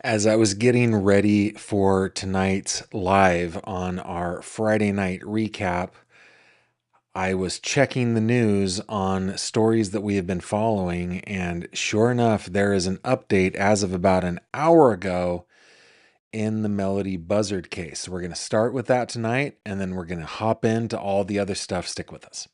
As I was getting ready for tonight's live on our Friday night recap, I was checking the news on stories that we have been following, and sure enough, there is an update as of about an hour ago in the Melodee Buzzard case. So we're going to start with that tonight, and then we're going to hop into all the other stuff. Stick with us.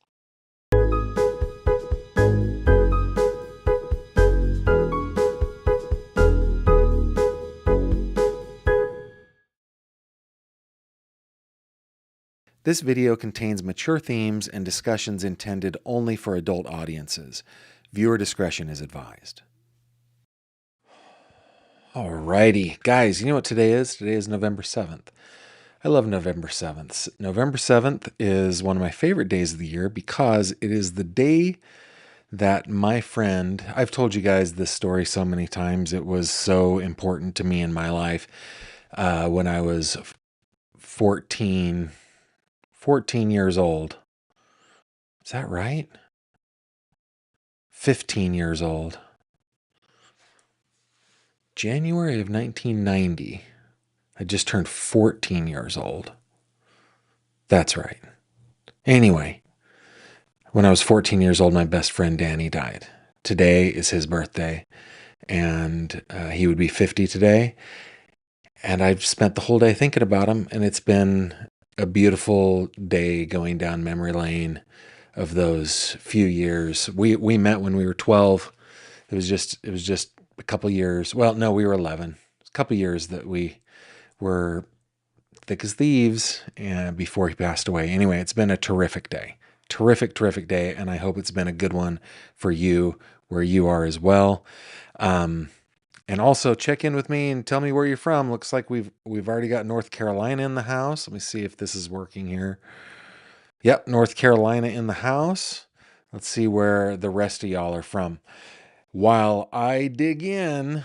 This video contains mature themes and discussions intended only for adult audiences. Viewer discretion is advised. Alrighty, guys, you know what today is? Today is November 7th. I love November 7th. November 7th is one of my favorite days of the year because it is the day that my friend, I've told you guys this story so many times, it was so important to me in my life when I was 14 years old. Is that right? 15 years old. January of 1990. I just turned 14 years old. That's right. Anyway, when I was 14 years old, my best friend Danny died. Today is his birthday, and he would be 50 today. And I've spent the whole day thinking about him, and it's been a beautiful day going down memory lane of those few years. We met when we were 12. It was just a couple years. Well, no, we were 11. It was a couple years that we were thick as thieves and before he passed away. Anyway, it's been a terrific day. Terrific day, and I hope it's been a good one for you where you are as well. And also check in with me and tell me where you're from. Looks like we've already got North Carolina in the house. Let me see if this is working here. Yep, North Carolina in the house. Let's see where the rest of y'all are from. While I dig in,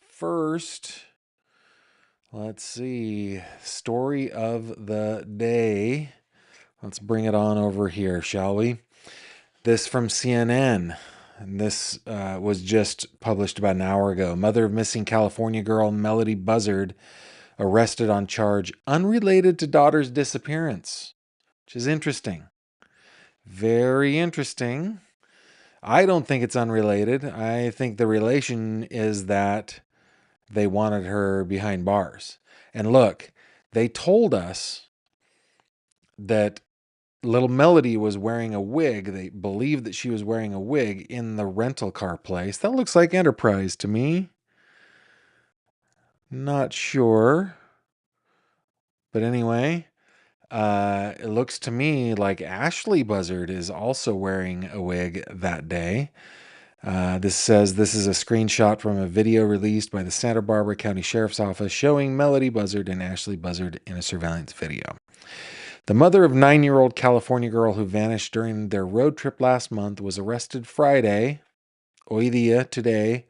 first, let's see, story of the day. Let's bring it on over here, shall we? This from CNN. And this was just published about an hour ago. Mother of missing California girl Melodee Buzzard arrested on charge unrelated to daughter's disappearance, which is interesting. Very interesting. I don't think it's unrelated. I think the relation is that they wanted her behind bars. And look, they told us that little Melodee was wearing a wig. They believed that she was wearing a wig in the rental car place. That looks like Enterprise to me. Not sure. But anyway, it looks to me like Ashley Buzzard is also wearing a wig that day. This says this is a screenshot from a video released by the Santa Barbara County Sheriff's Office showing Melodee Buzzard and Ashley Buzzard in a surveillance video. The mother of 9-year-old California girl who vanished during their road trip last month was arrested Friday, hoy dia, today,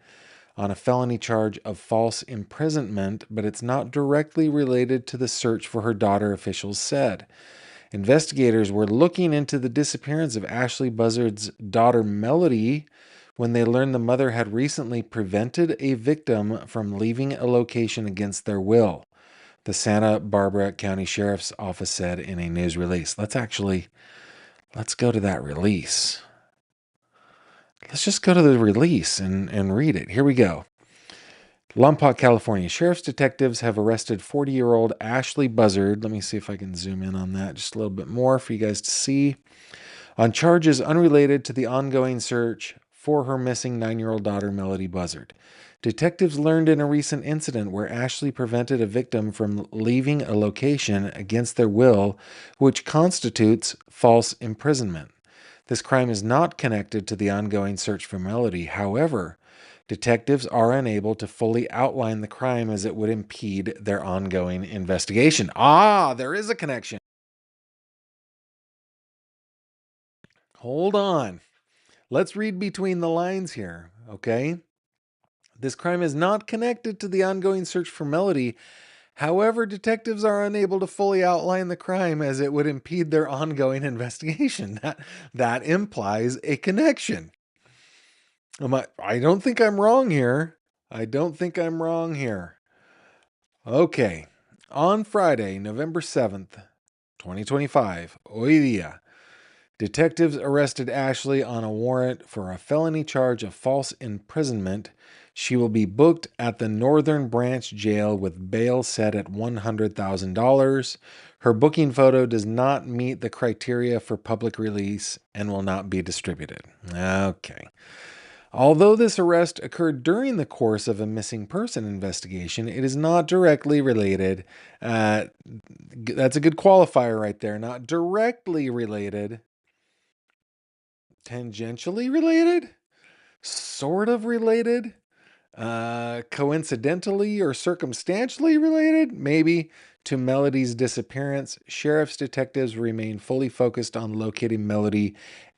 on a felony charge of false imprisonment, but it's not directly related to the search for her daughter, officials said. Investigators were looking into the disappearance of Ashley Buzzard's daughter, Melodee, when they learned the mother had recently prevented a victim from leaving a location against their will. The Santa Barbara County Sheriff's Office said in a news release. Let's go to that release. Let's just go to the release and read it. Here we go. Lompoc, California. Sheriff's detectives have arrested 40-year-old Ashley Buzzard. Let me see if I can zoom in on that just a little bit more for you guys to see. On charges unrelated to the ongoing search for her missing 9-year-old daughter, Melodee Buzzard. Detectives learned in a recent incident where Ashley prevented a victim from leaving a location against their will, which constitutes false imprisonment. This crime is not connected to the ongoing search for Melodee. However, detectives are unable to fully outline the crime as it would impede their ongoing investigation. There is a connection. Hold on. Let's read between the lines here, okay? This crime is not connected to the ongoing search for Melodee. However, detectives are unable to fully outline the crime as it would impede their ongoing investigation. That implies a connection. I don't think I'm wrong here. I don't think I'm wrong here. Okay. On Friday, November 7th, 2025, hoy día, detectives arrested Ashley on a warrant for a felony charge of false imprisonment. She will be booked at the Northern Branch Jail with bail set at $100,000. Her booking photo does not meet the criteria for public release and will not be distributed. Okay. Although this arrest occurred during the course of a missing person investigation, it is not directly related. That's a good qualifier right there. Not directly related. Tangentially related? Sort of related? Coincidentally or circumstantially related, maybe, to Melodee's disappearance. Sheriff's detectives remain fully focused on locating Melodee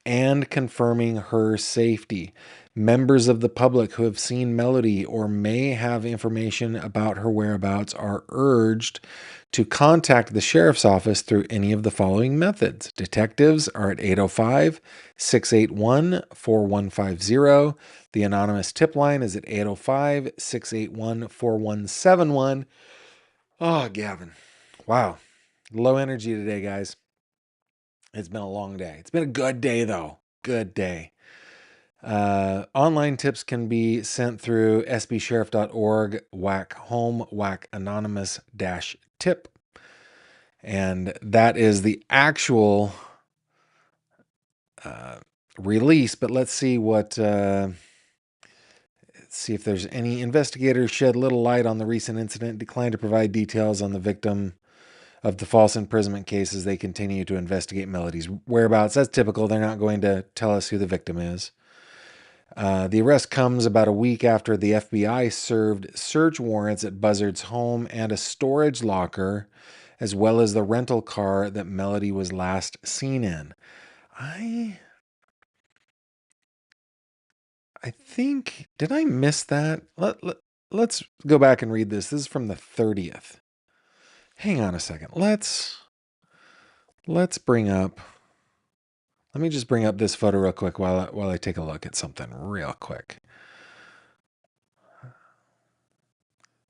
and confirming her safety. Members of the public who have seen Melodee or may have information about her whereabouts are urged to contact the sheriff's office through any of the following methods. Detectives are at 805-681-4150. The anonymous tip line is at 805-681-4171. Oh, Gavin. Wow. Low energy today, guys. It's been a long day. It's been a good day, though. Good day. Online tips can be sent through sbsheriff.org, whack home, whack anonymous -tip. And that is the actual release. But let's see what... see if there's any investigators shed little light on the recent incident, declined to provide details on the victim of the false imprisonment cases. They continue to investigate Melodee's whereabouts. That's typical. They're not going to tell us who the victim is. The arrest comes about a week after the FBI served search warrants at Buzzard's home and a storage locker, as well as the rental car that Melodee was last seen in. I think, did I miss that? Let's go back and read this. This is from the 30th. Hang on a second. Let's bring up, let me just bring up this photo real quick while I take a look at something real quick.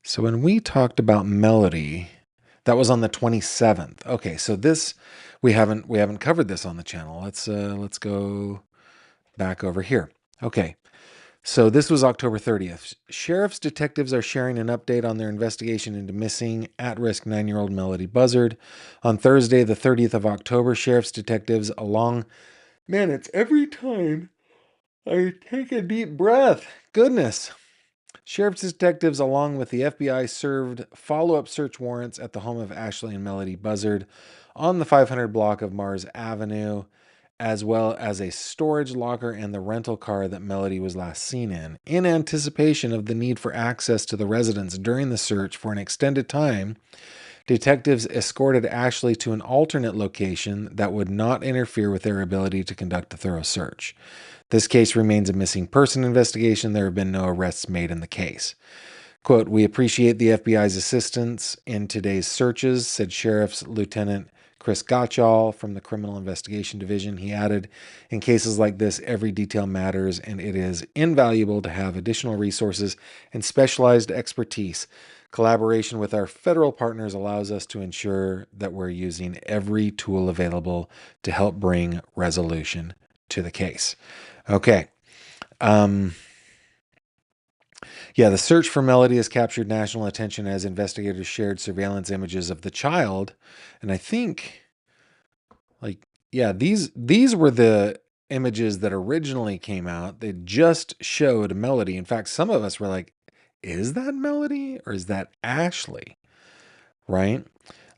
So when we talked about Melodee, that was on the 27th. Okay, so this we haven't covered this on the channel. Let's go back over here. Okay. So this was October 30th. Sheriff's detectives are sharing an update on their investigation into missing at-risk 9-year-old Melodee Buzzard. On Thursday, the 30th of October, Sheriff's detectives along... Man, it's every time I take a deep breath. Goodness. Sheriff's detectives, along with the FBI, served follow-up search warrants at the home of Ashley and Melodee Buzzard on the 500 block of Mars Avenue, as well as a storage locker and the rental car that Melodee was last seen in. In anticipation of the need for access to the residence during the search for an extended time, detectives escorted Ashley to an alternate location that would not interfere with their ability to conduct a thorough search. This case remains a missing person investigation. There have been no arrests made in the case. Quote, "We appreciate the FBI's assistance in today's searches," said Sheriff's Lieutenant Chris Gottschall from the Criminal Investigation Division. He added, "In cases like this, every detail matters, and it is invaluable to have additional resources and specialized expertise. Collaboration with our federal partners allows us to ensure that we're using every tool available to help bring resolution to the case." Okay. Yeah, the search for Melodee has captured national attention as investigators shared surveillance images of the child. And I think, these were the images that originally came out. They just showed Melodee. In fact, some of us were like, is that Melodee or is that Ashley? Right?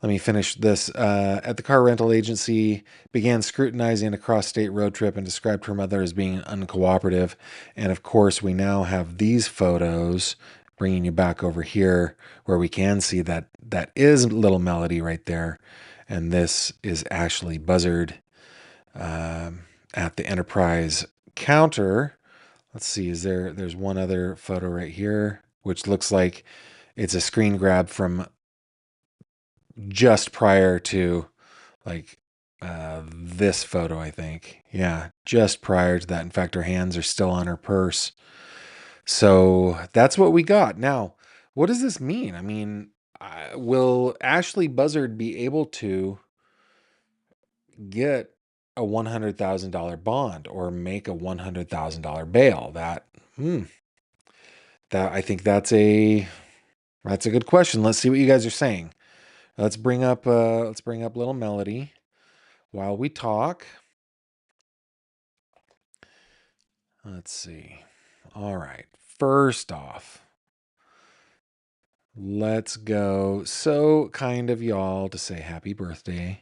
Let me finish this. At the car rental agency, began scrutinizing a cross-state road trip and described her mother as being uncooperative. And of course, we now have these photos, bringing you back over here, where we can see that is little Melodee right there. And this is Ashley Buzzard at the Enterprise counter. Let's see, there's one other photo right here, which looks like it's a screen grab from just prior to this photo, I think. Yeah, just prior to that. In fact, her hands are still on her purse. So that's what we got. Now, what does this mean? I mean, will Ashley Buzzard be able to get a $100,000 bond or make a $100,000 bail? That I think that's a good question. Let's see what you guys are saying. Let's bring up little Melodee while we talk. Let's see. All right. First off, let's go. So kind of y'all to say happy birthday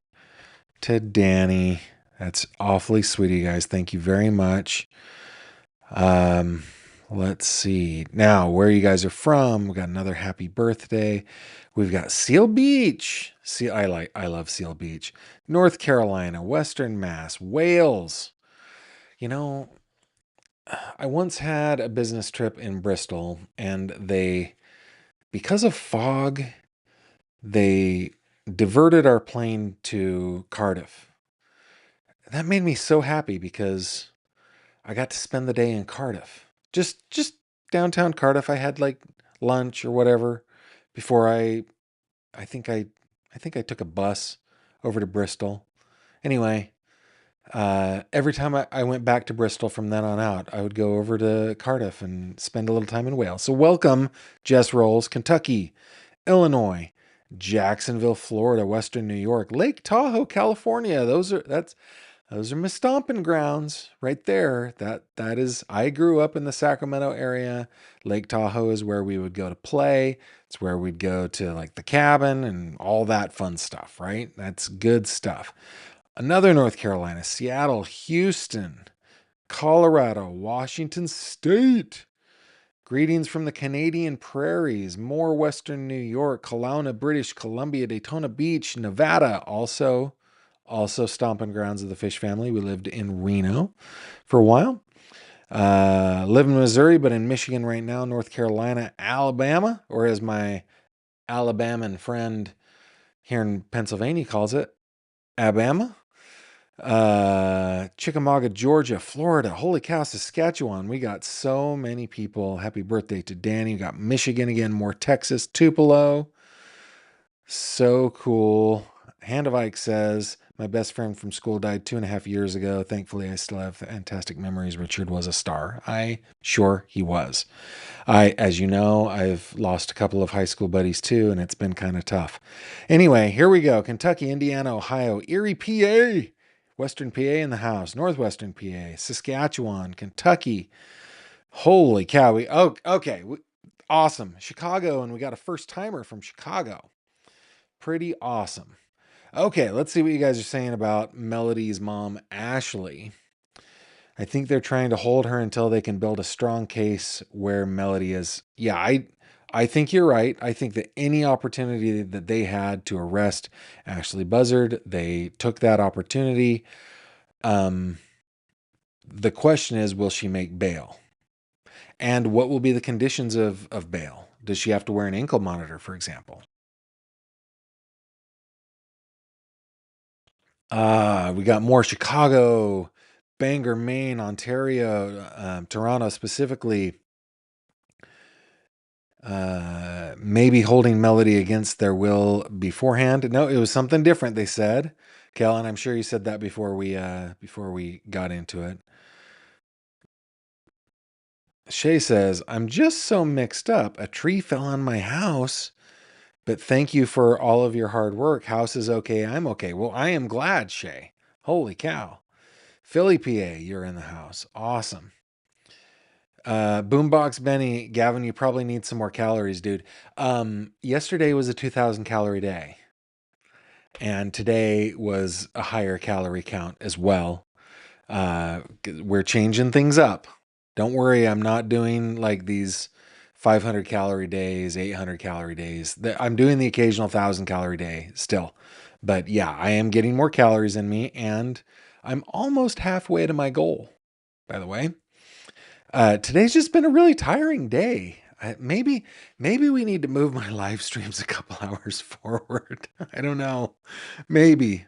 to Danny. That's awfully sweet of you guys. Thank you very much. Let's see. Now, where you guys are from, we got another happy birthday. We've got Seal Beach. I love Seal Beach. North Carolina, Western Mass, Wales. You know, I once had a business trip in Bristol and because of fog, they diverted our plane to Cardiff. That made me so happy because I got to spend the day in Cardiff. Just downtown Cardiff. I had like lunch or whatever before I think I took a bus over to Bristol. Anyway, every time I went back to Bristol from then on out, I would go over to Cardiff and spend a little time in Wales. So welcome, Jess Rolls, Kentucky, Illinois, Jacksonville, Florida, Western New York, Lake Tahoe, California. Those are my stomping grounds right there. That is, I grew up in the Sacramento area. Lake Tahoe is where we would go to play. It's where we'd go to like the cabin and all that fun stuff, right? That's good stuff. Another North Carolina, Seattle, Houston, Colorado, Washington State. Greetings from the Canadian prairies, more Western New York, Kelowna, British Columbia, Daytona Beach, Nevada, also stomping grounds of the Fish family. We lived in Reno for a while. Live in Missouri, but in Michigan right now, North Carolina, Alabama, or as my Alabaman friend here in Pennsylvania calls it, Alabama. Chickamauga, Georgia, Florida, holy cow, Saskatchewan. We got so many people. Happy birthday to Danny. We got Michigan again, more Texas, Tupelo. So cool. Hand of Ike says, my best friend from school died 2.5 years ago. Thankfully, I still have fantastic memories. Richard was a star. Sure he was. As you know, I've lost a couple of high school buddies too, and it's been kind of tough. Anyway, here we go. Kentucky, Indiana, Ohio, Erie, PA, Western PA in the house, Northwestern PA, Saskatchewan, Kentucky. Holy cow. Okay. Awesome. Chicago, and we got a first timer from Chicago. Pretty awesome. Okay, let's see what you guys are saying about Melodee's mom, Ashley. I think they're trying to hold her until they can build a strong case where Melodee is. Yeah, I think you're right. I think that any opportunity that they had to arrest Ashley Buzzard, they took that opportunity. The question is, will she make bail? And what will be the conditions of bail? Does she have to wear an ankle monitor, for example? We got more Chicago, Bangor, Maine, Ontario, Toronto specifically. Maybe holding Melodee against their will beforehand. No, it was something different, they said. Kellen, I'm sure you said that before we got into it. Shay says, I'm just so mixed up. A tree fell on my house, but thank you for all of your hard work. House is okay. I'm okay. Well, I am glad, Shay. Holy cow. Philly, PA, you're in the house. Awesome. Boombox Benny, Gavin, you probably need some more calories, dude. Yesterday was a 2,000 calorie day, and today was a higher calorie count as well. We're changing things up. Don't worry, I'm not doing like these 500 calorie days, 800 calorie days. I'm doing the occasional 1,000 calorie day still. But yeah, I am getting more calories in me, and I'm almost halfway to my goal, by the way. Today's just been a really tiring day. Maybe we need to move my live streams a couple hours forward. I don't know. Maybe.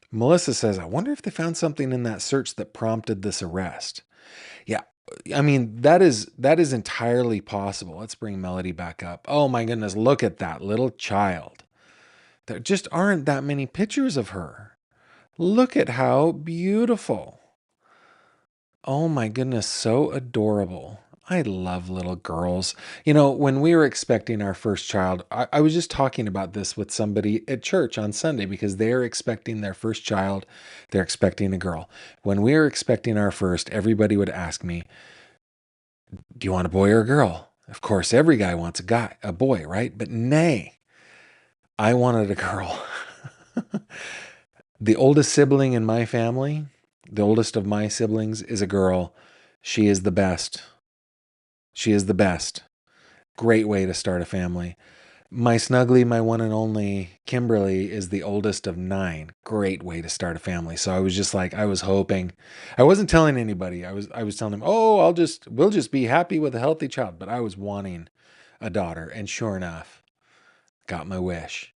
Melissa says, I wonder if they found something in that search that prompted this arrest. Yeah, I mean, that is entirely possible. Let's bring Melodee back up. Oh my goodness, look at that little child. There just aren't that many pictures of her. Look at how beautiful. Oh my goodness, so adorable. I love little girls. You know, when we were expecting our first child, I was just talking about this with somebody at church on Sunday because they're expecting their first child. They're expecting a girl. When we were expecting our first, everybody would ask me, do you want a boy or a girl? Of course, every guy wants a boy, right? But nay, I wanted a girl. The oldest sibling in my family, the oldest of my siblings, is a girl. She is the best. She is the best. Great way to start a family. My snuggly, my one and only Kimberly is the oldest of 9. Great way to start a family. So I was just like, I was hoping. I wasn't telling anybody. I was telling them, oh, we'll just be happy with a healthy child. But I was wanting a daughter, and sure enough, got my wish.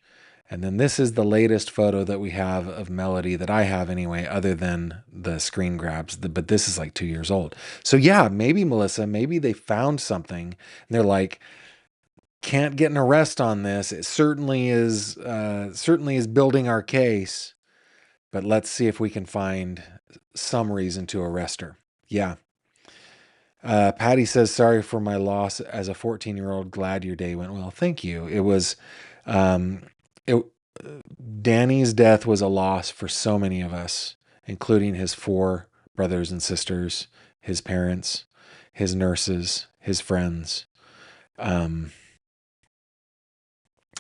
And then this is the latest photo that we have of Melodee that I have anyway, other than the screen grabs. But this is like 2 years old. So yeah, maybe Melissa, maybe they found something and they're like, can't get an arrest on this. It certainly is building our case, but let's see if we can find some reason to arrest her. Yeah. Patty says, sorry for my loss as a 14-year-old. Glad your day went well. Thank you. It was, it, Danny's death was a loss for so many of us, including his 4 brothers and sisters, his parents, his nurses, his friends.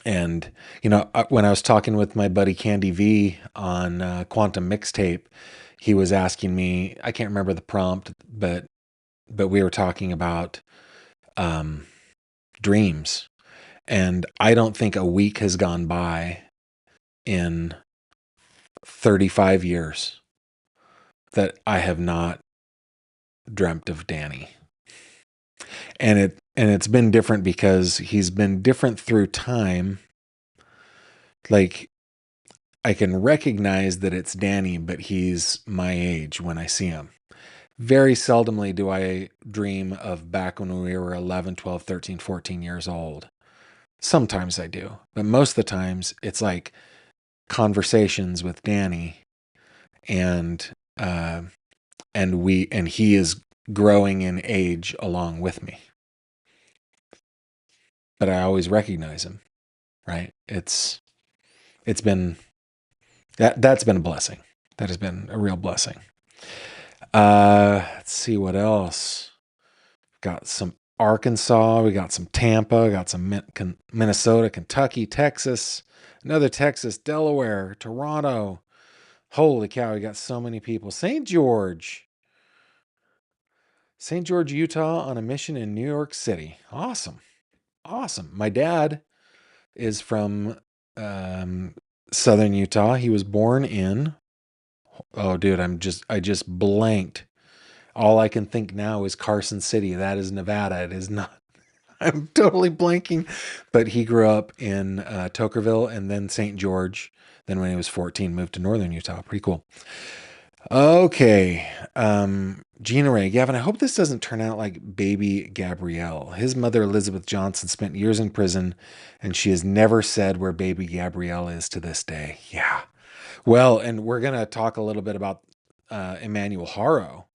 And, you know, when I was talking with my buddy Candy V on Quantum Mixtape, he was asking me, I can't remember the prompt, but we were talking about dreams. And I don't think a week has gone by in 35 years that I have not dreamt of Danny. And it's been different because he's been different through time. Like, I can recognize that it's Danny, but he's my age when I see him. Very seldomly do I dream of back when we were 11, 12, 13, 14 years old. Sometimes I do, but most of the times it's like conversations with Danny, and he is growing in age along with me. But I always recognize him, right? It's been that's been a blessing. That has been a real blessing. Let's see what else. Got some Arkansas, we got some Tampa, got some Minnesota, Kentucky, Texas, another Texas, Delaware, Toronto. Holy cow, we got so many people. St. George, Utah on a mission in New York City. Awesome. Awesome. My dad is from Southern Utah. He was born in, oh dude, I just blanked. All I can think now is Carson City. That is Nevada. It is not. I'm totally blanking. But he grew up in Tokerville and then St. George. Then when he was 14, moved to Northern Utah. Pretty cool. Okay. Gina Ray, Gavin, I hope this doesn't turn out like baby Gabrielle. His mother, Elizabeth Johnson, spent years in prison, and she has never said where baby Gabrielle is to this day. Yeah. Well, and we're going to talk a little bit about Emmanuel Haro,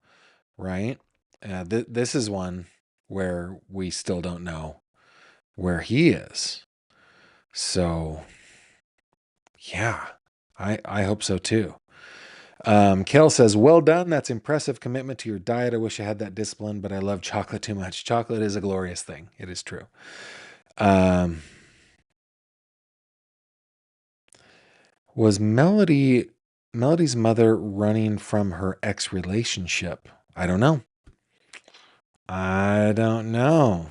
right? This is one where we still don't know where he is. So, yeah, I hope so too. Kel says, well done. That's impressive commitment to your diet. I wish I had that discipline, but I love chocolate too much. Chocolate is a glorious thing. It is true. Was Melodee's mother running from her ex relationship? I don't know. I don't know.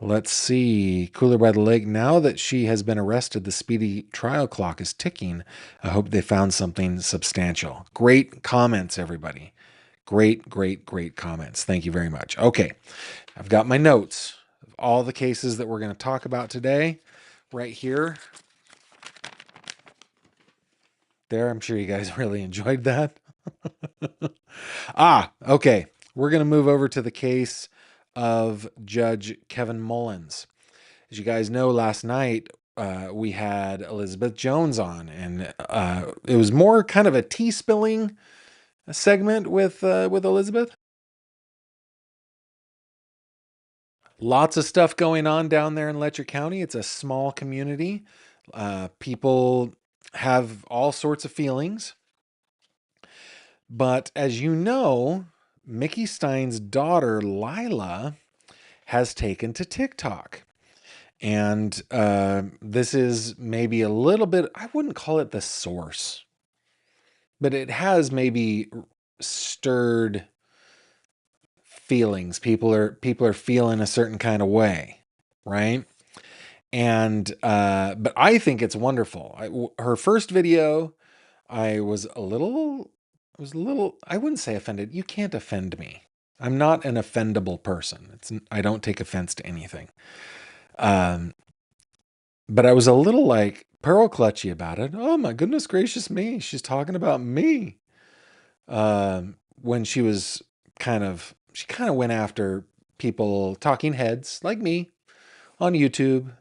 Let's see. Cooler by the Lake. Now that she has been arrested, the speedy trial clock is ticking. I hope they found something substantial. Great comments, everybody. Great, great, great comments. Thank you very much. Okay. I've got my notes of all the cases that we're going to talk about today right here. There. I'm sure you guys really enjoyed that. Okay. We're going to move over to the case of Judge Kevin Mullins. As you guys know, last night we had Elizabeth Jones on, and it was more kind of a tea spilling segment with Elizabeth. Lots of stuff going on down there in Letcher County. It's a small community. People have all sorts of feelings. But as you know, Mickey Stines' daughter, Lila, has taken to TikTok. And this is maybe a little bit, I wouldn't call it the source, but it has maybe stirred feelings. People are feeling a certain kind of way, right? And but I think it's wonderful. Her first video, I was a little, I wouldn't say offended. You can't offend me. I'm not an offendable person. I don't take offense to anything. But I was a little like pearl clutchy about it. Oh my goodness gracious me. She's talking about me. When she kind of went after people, talking heads like me on YouTube,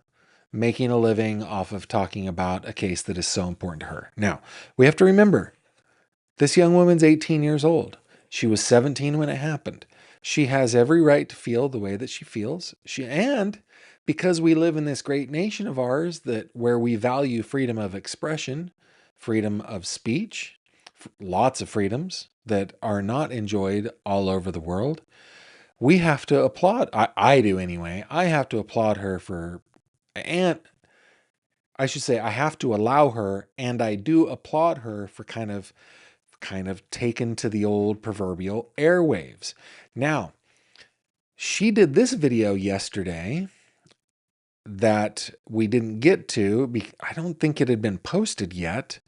making a living off of talking about a case that is so important to her. Now, we have to remember, this young woman's 18 years old. She was 17 when it happened. She has every right to feel the way that she feels. And because we live in this great nation of ours where we value freedom of expression, freedom of speech, lots of freedoms that are not enjoyed all over the world, we have to applaud. I do anyway. I have to applaud her and I should say I have to allow her, and I do applaud her for kind of taken to the old proverbial airwaves. Now, she did this video yesterday that we didn't get to. I don't think it had been posted yet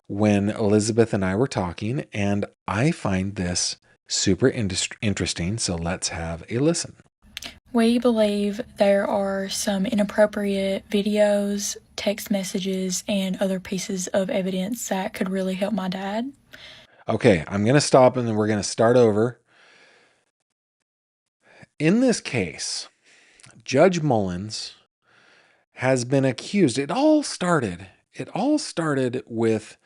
when Elizabeth and I were talking, and I find this super interesting. So let's have a listen. We believe there are some inappropriate videos, text messages, and other pieces of evidence that could really help my dad. Okay, I'm going to stop and then we're going to start over. In this case, Judge Mullins has been accused. It all started with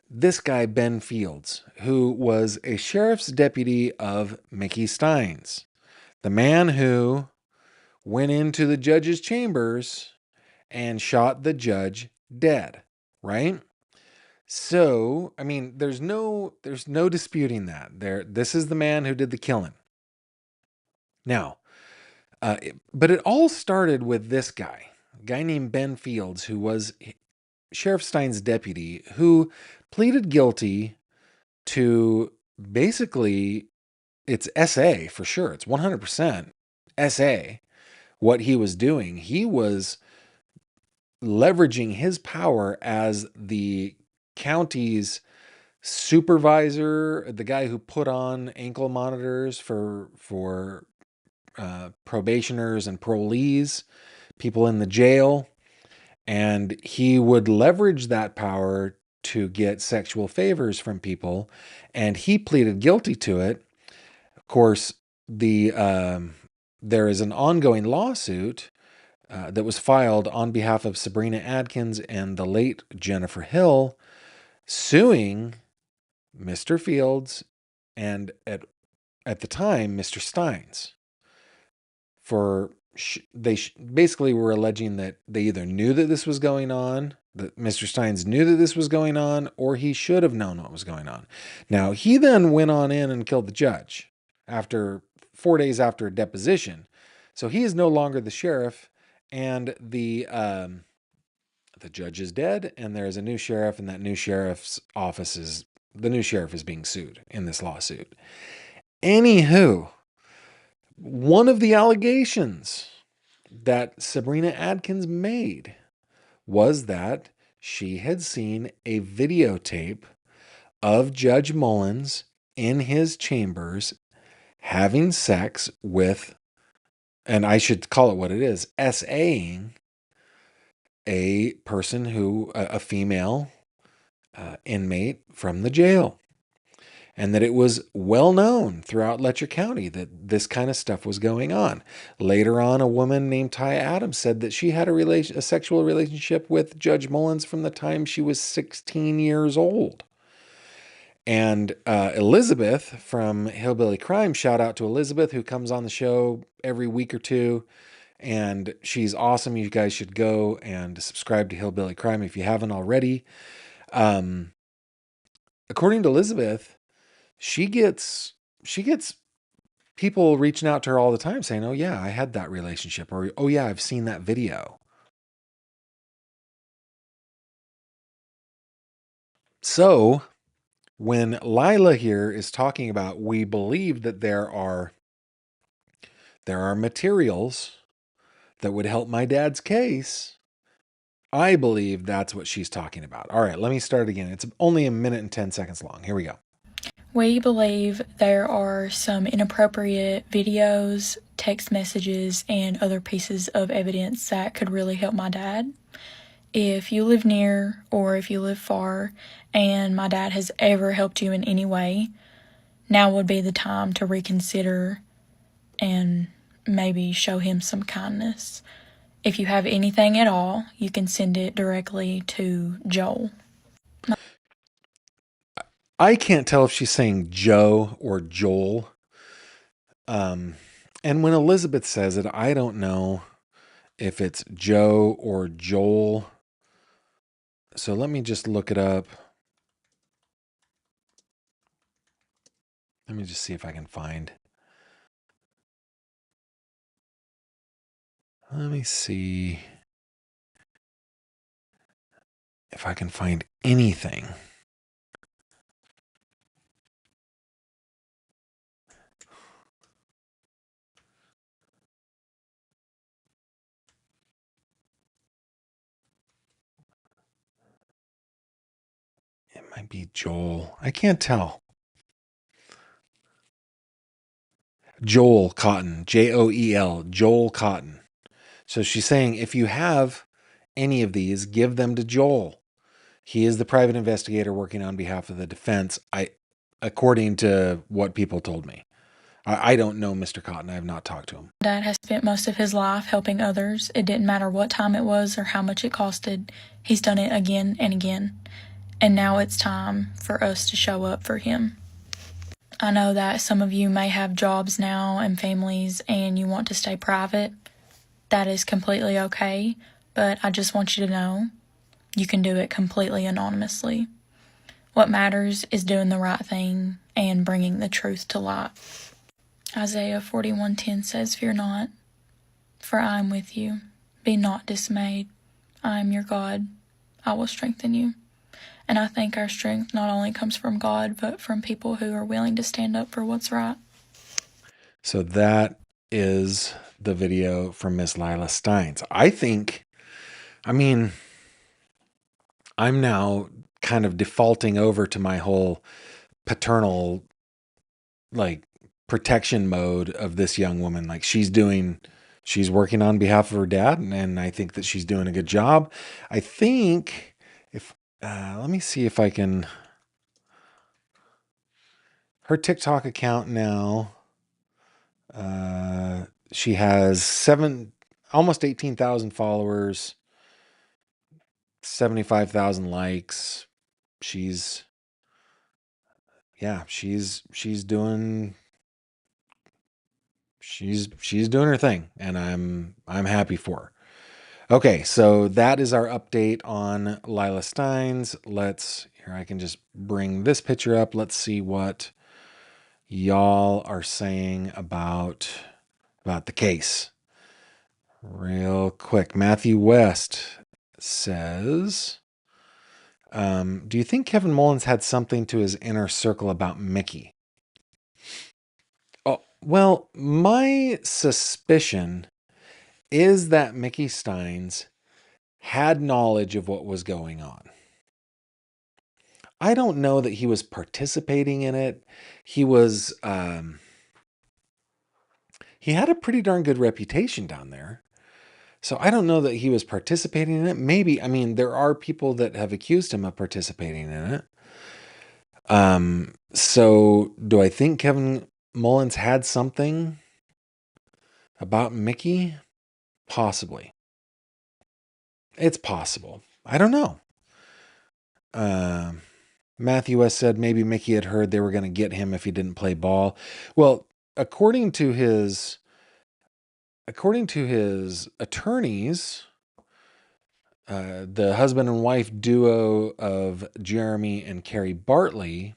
this guy, Ben Fields, who was a sheriff's deputy of Mickey Stines, the man who went into the judge's chambers and shot the judge dead, right? So, I mean, there's no disputing that. This is the man who did the killing. Now, but it all started with this guy, a guy named Ben Fields, who was Sheriff Stines' deputy, who pleaded guilty to basically, it's SA for sure. It's 100% SA. What he was doing, he was leveraging his power as the county's supervisor, the guy who put on ankle monitors for probationers and parolees, people in the jail. And he would leverage that power to get sexual favors from people. And he pleaded guilty to it. Of course, there is an ongoing lawsuit that was filed on behalf of Sabrina Adkins and the late Jennifer Hill, suing Mr. Fields and at the time, Mr. Stines, for they basically were alleging that they either knew that this was going on, that Mr. Stines knew that this was going on, or he should have known what was going on. Now, he then went on in and killed the judge after 4 days after a deposition. So he is no longer the sheriff, and the judge is dead, and there is a new sheriff, and that new sheriff's office is, the new sheriff is being sued in this lawsuit. Anywho, one of the allegations that Sabrina Adkins made was that she had seen a videotape of Judge Mullins in his chambers having sex with, and I should call it what it is, SAing a person a female inmate from the jail. and that it was well known throughout Letcher County that this kind of stuff was going on. Later on, a woman named Ty Adams said that she had a sexual relationship with Judge Mullins from the time she was 16 years old. And Elizabeth from Hillbilly Crime, shout out to Elizabeth, who comes on the show every week or two. And she's awesome. You guys should go and subscribe to Hillbilly Crime if you haven't already. According to Elizabeth, she gets people reaching out to her all the time saying, "Oh yeah, I had that relationship," or "Oh yeah, I've seen that video." So when Lila here is talking about, we believe that there are materials that would help my dad's case, I believe that's what she's talking about. All right, let me start again. It's only a minute and 10 seconds long. Here we go. We believe there are some inappropriate videos, text messages, and other pieces of evidence that could really help my dad. If you live near or if you live far and my dad has ever helped you in any way, now would be the time to reconsider and maybe show him some kindness. If you have anything at all, you can send it directly to Joel. I can't tell if she's saying Joe or Joel. And when Elizabeth says it, I don't know if it's Joe or Joel. So let me just look it up. Let me just see if I can find. Let me see if I can find anything. It might be Joel. I can't tell. Joel Cotton, Joel, Joel Cotton. So she's saying if you have any of these, give them to Joel. He is the private investigator working on behalf of the defense, according to what people told me. I don't know Mr. Cotton. I have not talked to him. Dad has spent most of his life helping others. It didn't matter what time it was or how much it costed. He's done it again and again. And now it's time for us to show up for him. I know that some of you may have jobs now and families and you want to stay private. That is completely okay, but I just want you to know you can do it completely anonymously. What matters is doing the right thing and bringing the truth to light. Isaiah 41:10 says, "Fear not, for I am with you. Be not dismayed. I am your God. I will strengthen you." And I think our strength not only comes from God, but from people who are willing to stand up for what's right. So that is the video from Miss Lila Stines. I'm now kind of defaulting over to my whole paternal, protection mode of this young woman. Like she's working on behalf of her dad, and I think that she's doing a good job. I think let me see if I can, her TikTok account now, she has almost 18,000 followers, 75,000 likes. She's doing her thing, and I'm happy for her. Okay, so that is our update on Lila Stines. Here I can just bring this picture up. Let's see what y'all are saying about the case. Real quick, Matthew West says, do you think Kevin Mullins had something to his inner circle about Mickey? Oh, well, my suspicion is that Mickey Stines had knowledge of what was going on. I don't know that he was participating in it. He was, he had a pretty darn good reputation down there. So I don't know that he was participating in it. Maybe, there are people that have accused him of participating in it. So do I think Kevin Mullins had something about Mickey? Possibly. It's possible. I don't know. Matthew S. said maybe Mickey had heard they were going to get him if he didn't play ball. Well, according to his attorneys, the husband and wife duo of Jeremy and Carrie Bartley,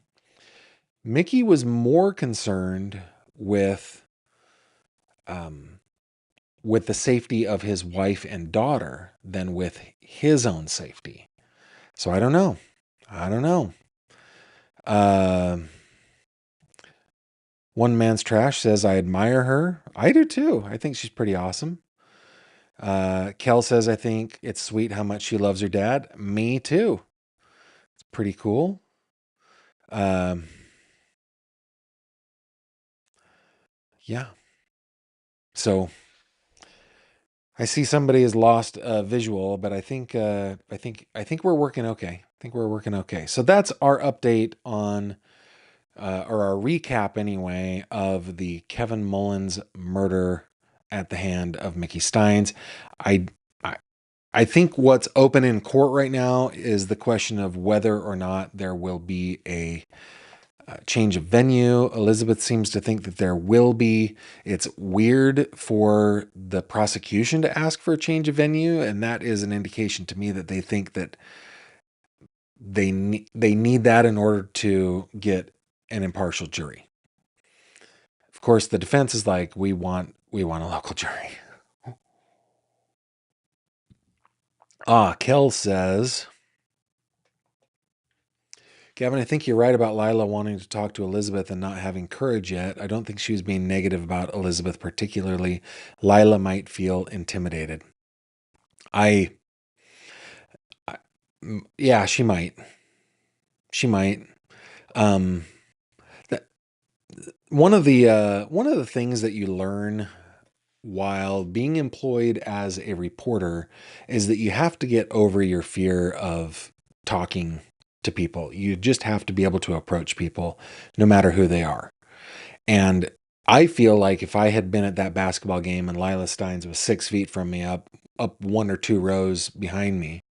Mickey was more concerned with the safety of his wife and daughter than with his own safety. So I don't know. One Man's Trash says, I admire her. I do too. I think she's pretty awesome. Kel says, I think it's sweet how much she loves her dad. Me too. It's pretty cool. Yeah. So I see somebody has lost a visual, but I think we're working okay. So that's our update on, or our recap anyway, of the Kevin Mullins murder at the hand of Mickey Stines. I think what's open in court right now is the question of whether or not there will be a change of venue. Elizabeth seems to think that there will be. It's weird for the prosecution to ask for a change of venue, and that is an indication to me that they think that they need that in order to get an impartial jury. Of course, the defense is like, we want a local jury. Kel says, Gavin, I think you're right about Lila wanting to talk to Elizabeth and not having courage yet. I don't think she was being negative about Elizabeth particularly. Lila might feel intimidated. Yeah, she might. One of the things that you learn while being employed as a reporter is that you have to get over your fear of talking to people. You just have to be able to approach people no matter who they are. And I feel like if I had been at that basketball game and Lila Stines was 6 feet from me, up one or two rows behind me,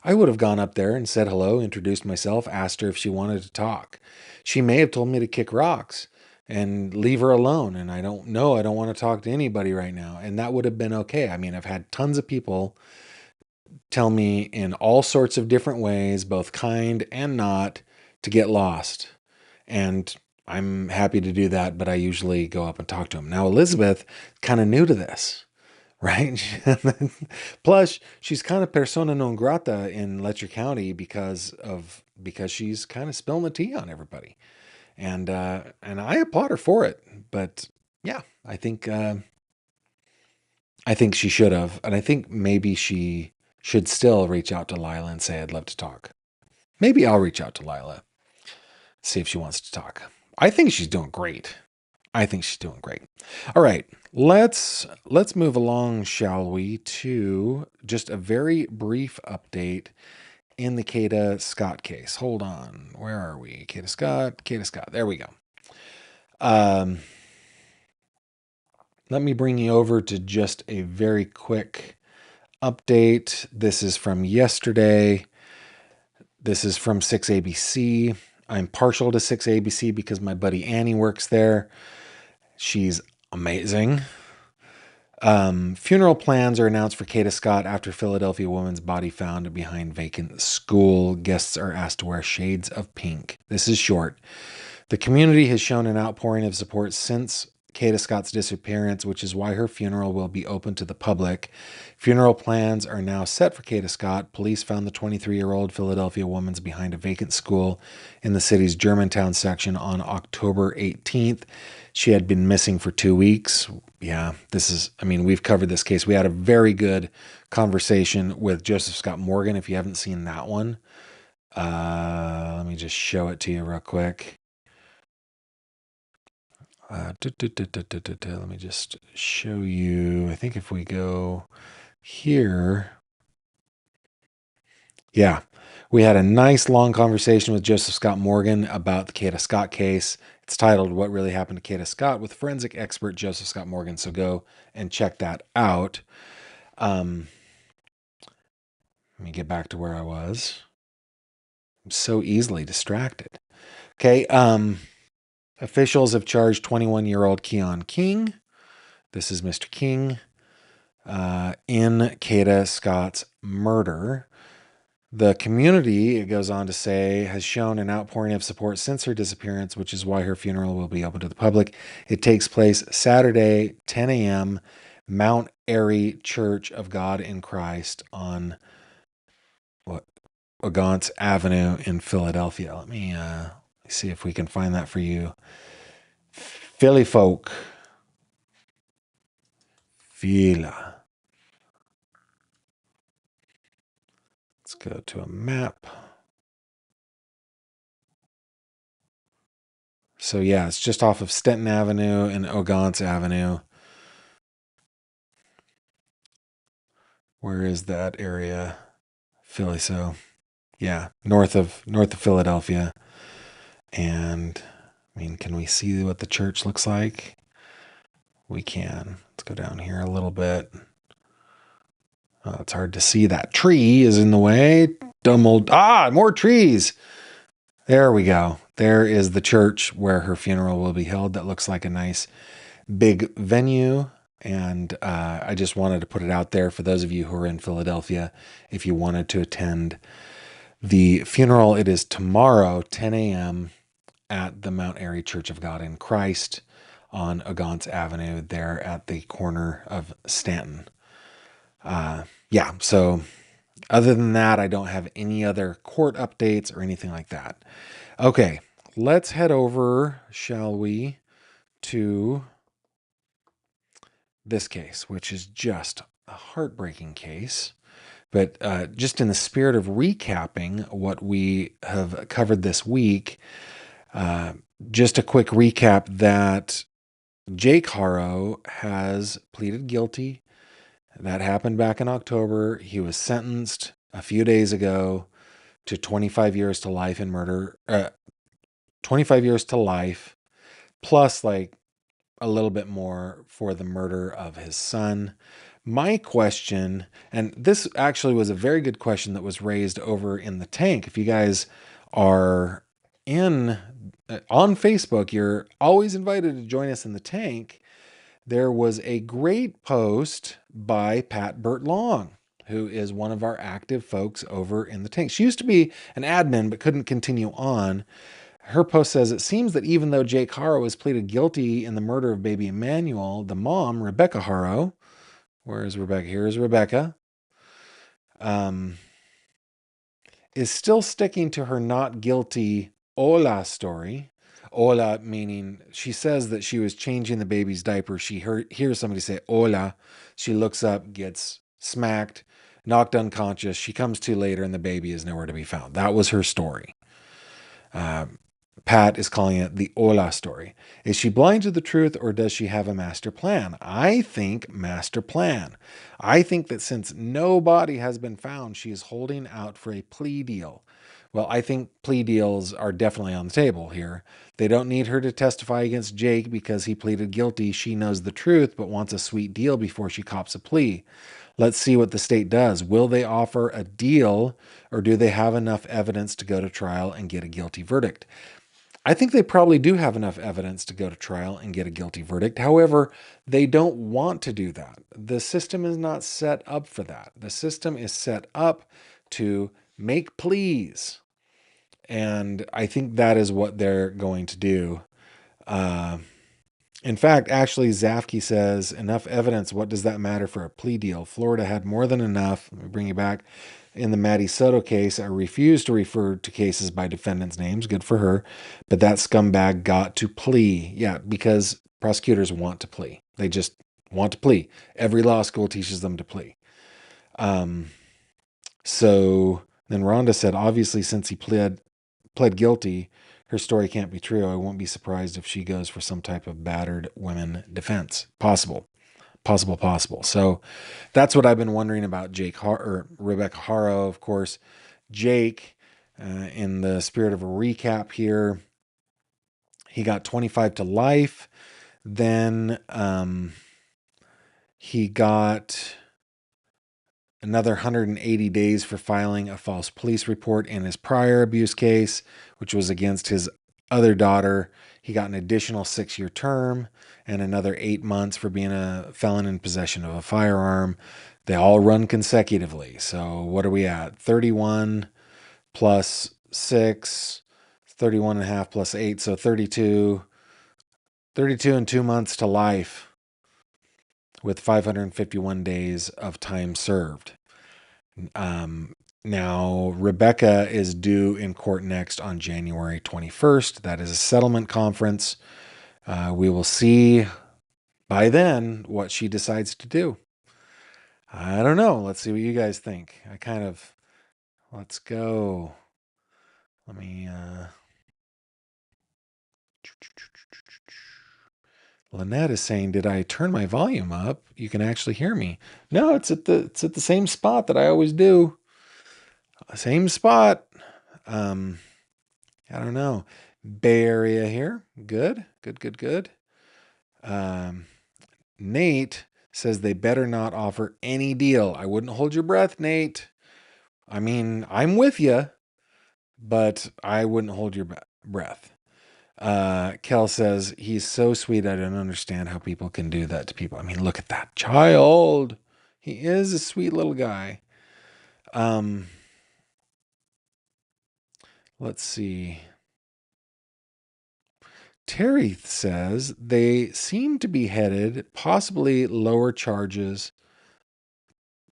I would have gone up there and said hello, introduced myself, asked her if she wanted to talk. She may have told me to kick rocks and leave her alone. And I don't know. I don't want to talk to anybody right now. And that would have been okay. I mean, I've had tons of people tell me in all sorts of different ways, both kind and not, to get lost. And I'm happy to do that, but I usually go up and talk to them. Now, Elizabeth, kind of new to this, right? Plus, she's kind of persona non grata in Letcher County because she's kind of spilling the tea on everybody, and I applaud her for it. But yeah, I think she should have, and I think maybe she should still reach out to Lila and say, I'd love to talk. Maybe I'll reach out to Lila, see if she wants to talk. I think she's doing great. All right, let's move along, shall we, to just a very brief update in the Kada Scott case. Hold on, where are we? Kada Scott. There we go. Let me bring you over to just a very quick update. This is from yesterday. This is from 6ABC. I'm partial to 6ABC because my buddy Annie works there. She's amazing. Funeral plans are announced for Kada Scott after Philadelphia woman's body found behind vacant school. Guests are asked to wear shades of pink. This is short. The community has shown an outpouring of support since Kada Scott's disappearance, which is why her funeral will be open to the public. Funeral plans are now set for Kada Scott. Police found the 23-year-old Philadelphia woman's behind a vacant school in the city's Germantown section on October 18th. She had been missing for 2 weeks. Yeah, we've covered this case. We had a very good conversation with Joseph Scott Morgan. If you haven't seen that one, let me just show it to you real quick. Let me just show you. I think if we go here, yeah, We had a nice long conversation with Joseph Scott Morgan about the Kada Scott case. It's titled What Really Happened to Kada Scott with forensic expert Joseph Scott Morgan. So go and check that out. Let me get back to where I was. I'm so easily distracted. Okay. Officials have charged 21-year-old Keon King. This is Mr. King in Kada Scott's murder. The community, it goes on to say, has shown an outpouring of support since her disappearance, which is why her funeral will be open to the public. It takes place Saturday, 10 a.m., Mount Airy Church of God in Christ on Ogance Avenue in Philadelphia. Let me see if we can find that for you. Philly folk. Phila. Let's go to a map. So yeah, it's just off of Stenton Avenue and Ogance Avenue. Where is that area? Philly. So yeah, north of Philadelphia. And I mean, can we see what the church looks like? We can. Let's go down here a little bit. Oh, it's hard to see. That tree is in the way. Dumb old, more trees. There we go. There is the church where her funeral will be held. That looks like a nice big venue. And I just wanted to put it out there for those of you who are in Philadelphia. If you wanted to attend the funeral, it is tomorrow, 10 a.m. at the Mount Airy Church of God in Christ on Ogance Avenue there at the corner of Stanton. Yeah, so other than that, I don't have any other court updates or anything like that. Okay, let's head over, shall we, to this case, which is just a heartbreaking case. But just in the spirit of recapping what we have covered this week, just a quick recap that Jake Haro has pleaded guilty. That happened back in October. He was sentenced a few days ago to 25 years to life in murder, 25 years to life, plus like a little bit more for the murder of his son. My question, and this actually was a very good question that was raised over in the tank. If you guys are on Facebook, you're always invited to join us in the tank. There was a great post by Pat Burt Long, who is one of our active folks over in the tank. She used to be an admin, but couldn't continue on. Her post says, it seems that even though Jake Haro has pleaded guilty in the murder of baby Emmanuel, the mom, Rebecca Haro, where is Rebecca? Here is Rebecca, is still sticking to her not guilty Ola story. Ola meaning she says that she was changing the baby's diaper. She hears somebody say Ola. She looks up, gets smacked, knocked unconscious. She comes to later and the baby is nowhere to be found. That was her story. Pat is calling it the Ola story. Is she blind to the truth or does she have a master plan? I think master plan. I think that since nobody has been found, she is holding out for a plea deal. Well, I think plea deals are definitely on the table here. They don't need her to testify against Jake because he pleaded guilty. She knows the truth, but wants a sweet deal before she cops a plea. Let's see what the state does. Will they offer a deal or do they have enough evidence to go to trial and get a guilty verdict? I think they probably do have enough evidence to go to trial and get a guilty verdict. However, they don't want to do that. The system is not set up for that. The system is set up to make pleas. And I think that is what they're going to do. In fact, actually, Zafke says, enough evidence. What does that matter for a plea deal? Florida had more than enough. Let me bring you back. In the Maddie Soto case, I refuse to refer to cases by defendants' names. Good for her. But that scumbag got to plea. Yeah, because prosecutors want to plea. They just want to plea. Every law school teaches them to plea. So then Rhonda said, obviously, since he pled guilty, her story can't be true. I won't be surprised if she goes for some type of battered women defense. Possible. So that's what I've been wondering about Rebecca Haro. Of course, Jake In the spirit of a recap here, he got 25 to life. Then he got another 180 days for filing a false police report in his prior abuse case, which was against his other daughter. He got an additional 6-year term and another 8 months for being a felon in possession of a firearm. They all run consecutively. So what are we at? 31 plus 6, 31 and a half plus 8, so 32 and 2 months to life with 551 days of time served. Now, Rebecca is due in court next on January 21st. That is a settlement conference. We will see by then what she decides to do. I don't know. Let's see what you guys think. Let's go. Let me, Lynette is saying, did I turn my volume up? You can actually hear me. No, it's at the same spot that I always do. Same spot. I don't know. Bay Area here. Good. Nate says they better not offer any deal. I wouldn't hold your breath, Nate. I mean, I'm with you, but I wouldn't hold your breath. Kel says, he's so sweet. I don't understand how people can do that to people. I mean, look at that child. He is a sweet little guy. Let's see. Terry says they seem to be headed possibly lower charges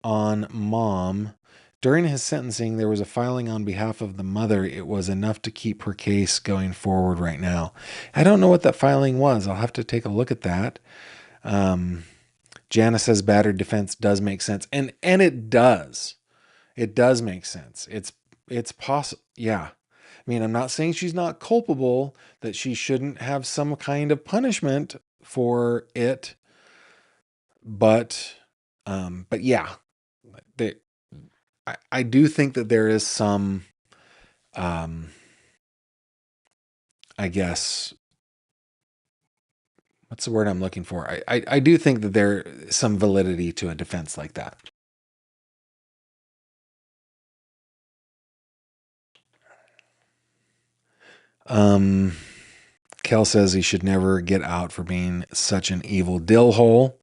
on mom. During his sentencing, there was a filing on behalf of the mother. It was enough to keep her case going forward right now. I don't know what that filing was. I'll have to take a look at that. Jana says battered defense does make sense. And it does. It does make sense. It's possible. Yeah. I mean, I'm not saying she's not culpable, that she shouldn't have some kind of punishment for it. But yeah, I do think that there is some, I guess, what's the word I'm looking for? I do think that there is some validity to a defense like that. Kel says he should never get out for being such an evil dill hole.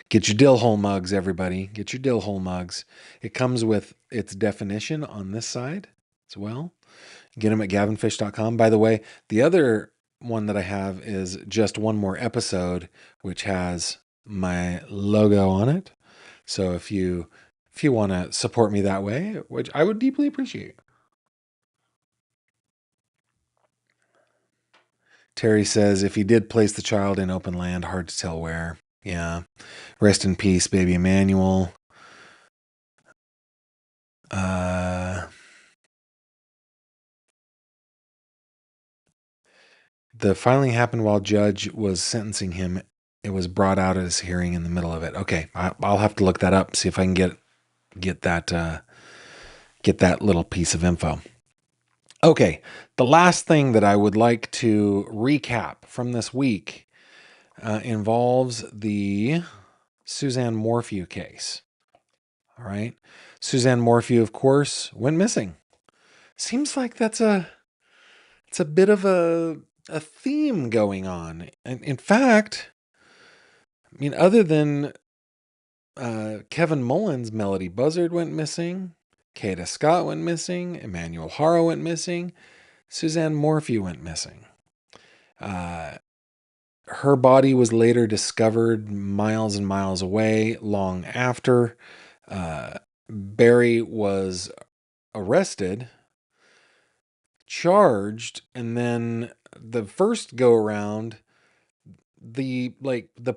Get your dill hole mugs, everybody. Get your dill hole mugs. It comes with its definition on this side as well. Get them at gavinfish.com. By the way, the other one that I have is just one more episode, which has my logo on it. So if you want to support me that way, which I would deeply appreciate. Terry says, if he did place the child in open land, hard to tell where. Yeah. Rest in peace, baby Emmanuel. The filing happened while Judge was sentencing him. It was brought out at his hearing in the middle of it. Okay, I'll have to look that up, see if I can get that little piece of info. Okay, the last thing that I would like to recap from this week involves the Suzanne Morphew case. All right, Suzanne Morphew, of course, went missing. Seems like it's a bit of a theme going on. And in fact, I mean, other than Kevin Mullins, Melodee Buzzard went missing, Kada Scott went missing, Emmanuel Haro went missing, Suzanne Morphew went missing. Her body was later discovered miles and miles away long after. Barry was arrested, charged, and then the first go around, the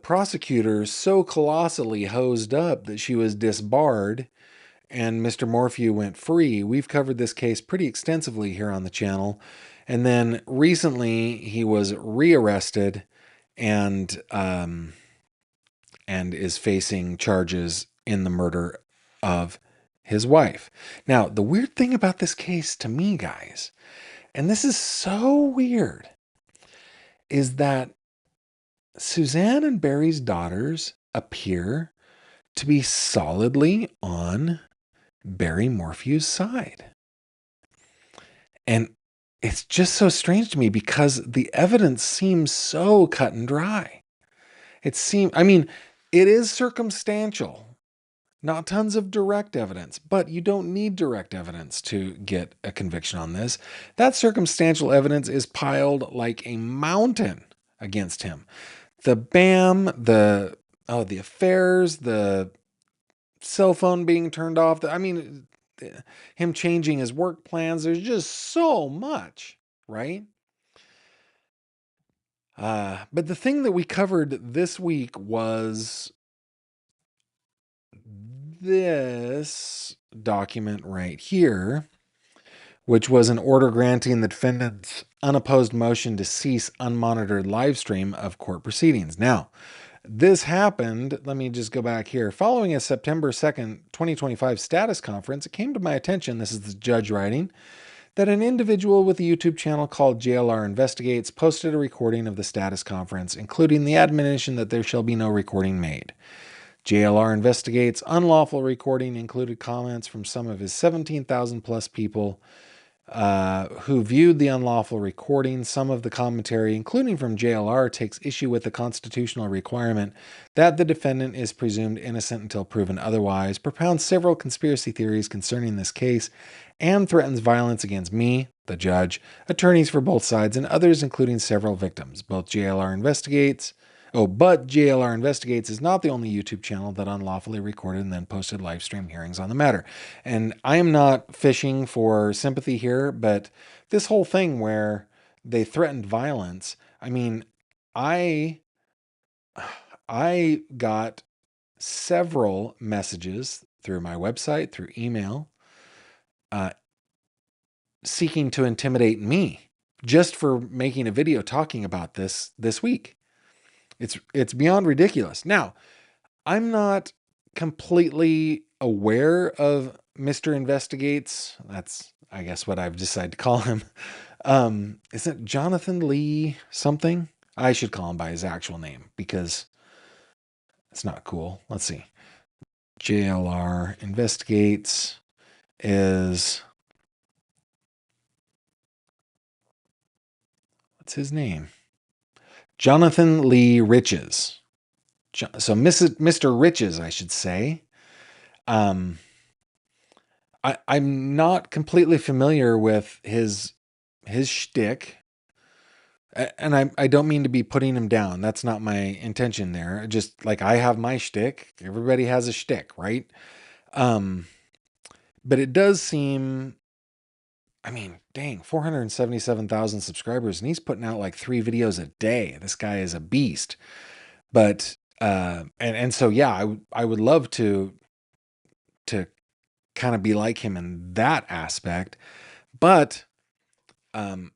prosecutor so colossally hosed up that she was disbarred and Mr. Morphew went free. We've covered this case pretty extensively here on the channel. And then recently he was rearrested and is facing charges in the murder of his wife. Now, the weird thing about this case to me, guys, and this is so weird, is that Suzanne and Barry's daughters appear to be solidly on Barry Morphew's side. And it's just so strange to me because the evidence seems so cut and dry. It is circumstantial, not tons of direct evidence, but you don't need direct evidence to get a conviction on this. That circumstantial evidence is piled like a mountain against him. The BAM, the affairs, the cell phone being turned off. Him changing his work plans. There's just so much, right? But the thing that we covered this week was this document right here, which was an order granting the defendant's unopposed motion to cease unmonitored live stream of court proceedings. Now, this happened, let me just go back here. Following a September 2nd, 2025 status conference, it came to my attention, this is the judge writing, that an individual with a YouTube channel called JLR Investigates posted a recording of the status conference, including the admonition that there shall be no recording made. JLR Investigates' unlawful recording included comments from some of his 17,000 plus people who viewed the unlawful recording. Some of the commentary, including from JLR, takes issue with the constitutional requirement that the defendant is presumed innocent until proven otherwise, propounds several conspiracy theories concerning this case, and threatens violence against me, the judge, attorneys for both sides, and others, including several victims. But JLR Investigates is not the only YouTube channel that unlawfully recorded and then posted live stream hearings on the matter. And I am not fishing for sympathy here, but this whole thing where they threatened violence, I got several messages through my website, through email, seeking to intimidate me just for making a video talking about this week. It's beyond ridiculous. Now, I'm not completely aware of Mr. Investigates. That's, I guess, what I've decided to call him. Is it Jonathan Lee something? I should call him by his actual name because it's not cool. Let's see. JLR Investigates is... what's his name? Jonathan Lee Riches. So Mr. Riches, I should say. I'm not completely familiar with his shtick, and I don't mean to be putting him down. That's not my intention there. Just like I have my shtick, everybody has a shtick, right? But it does seem, dang, 477,000 subscribers, and he's putting out like 3 videos a day. This guy is a beast. But so yeah, I would love to kind of be like him in that aspect. But one